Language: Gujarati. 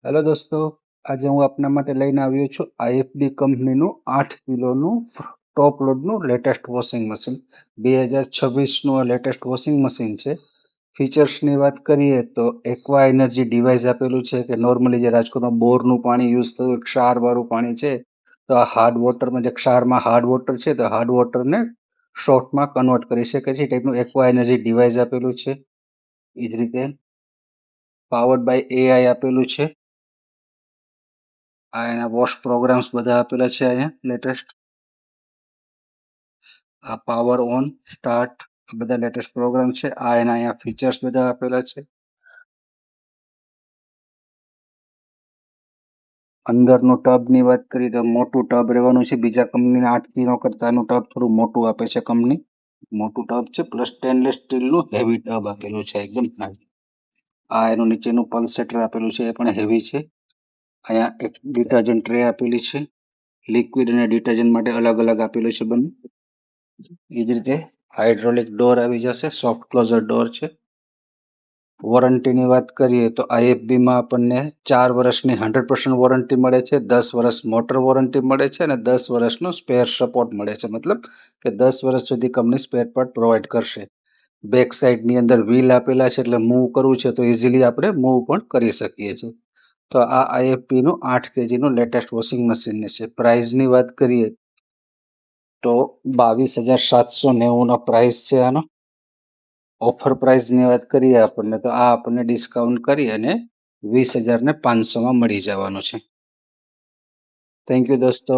હેલો દોસ્તો, આજે હું આપના માટે લઈને આવ્યો છું આઈએફબી કંપનીનું 8 કિલોનું ટોપ લોડનું લેટેસ્ટ વોશિંગ મશીન. 2026નું આ લેટેસ્ટ વોશિંગ મશીન છે. ફીચર્સની વાત કરીએ તો એક્વા એનર્જી ડિવાઇસ આપેલું છે કે નોર્મલી જે રાજકોટમાં બોરનું પાણી યુઝ થતું ક્ષારવાળું પાણી છે, તો આ હાર્ડ વોટરમાં જે ક્ષારમાં હાર્ડ વોટર છે તો હાર્ડ વોટરને સોફ્ટમાં કન્વર્ટ કરી શકે છે. એ ટાઈપનું એક્વા એનર્જી ડિવાઇસ આપેલું છે. એ જ રીતે પાવર્ડ બાય એઆઈ આપેલું છે. આ એના વોશ પ્રોગ્રામ્સ બધા આપેલા છે અહીંયા લેટેસ્ટ. આ પાવર ઓન સ્ટાર્ટ બધા લેટેસ્ટ પ્રોગ્રામ છે. આ એના અહીંયા ફીચર્સ બધા આપેલા છે. અંદરનું ટબની વાત કરીએ તો મોટું ટબ રહેવાનું છે. બીજા કંપનીના 8 કિલો કરતાનું ટબ થોડું મોટું આપે છે કંપની. મોટું ટબ છે પ્લસ સ્ટેનલેસ સ્ટીલનું હેવી ટબ આપેલું છે એકદમ. આ એનું નીચેનું પલ્સેટર આપેલું છે, એ પણ હેવી છે. અહીંયા એક ડિટર્જન્ટ ટ્રે આપેલી છે. લિક્વિડ અને ડિટર્જન્ટ માટે અલગ અલગ આપેલું છે બંને. એ જ રીતે હાઇડ્રોલિક ડોર આવી જશે, સોફ્ટ ક્લોઝર ડોર છે. વોરંટીની વાત કરીએ તો આઈએફબીમાં આપણને 4 વર્ષની 100% વોરંટી મળે છે, 10 વર્ષ મોટર વોરંટી મળે છે અને 10 વર્ષનો સ્પેર સપોર્ટ મળે છે. મતલબ કે 10 વર્ષ સુધી કંપની સ્પેર પાર્ટ પ્રોવાઈડ કરશે. બેક સાઈડની અંદર વ્હીલ આપેલા છે, એટલે મૂવ કરવું છે તો ઇઝીલી આપણે મૂવ પણ કરી શકીએ છીએ. તો આ આઈએફબીનું 8 કેજીનું લેટેસ્ટ વોશિંગ મશીન છે. પ્રાઇઝની વાત કરીએ તો 22,790નો પ્રાઇસ છે આનો. ઓફર પ્રાઇસની વાત કરીએ આપણને તો આ આપણને ડિસ્કાઉન્ટ કરી અને 20,500માં મળી જવાનું છે. થેન્ક યુ દોસ્તો.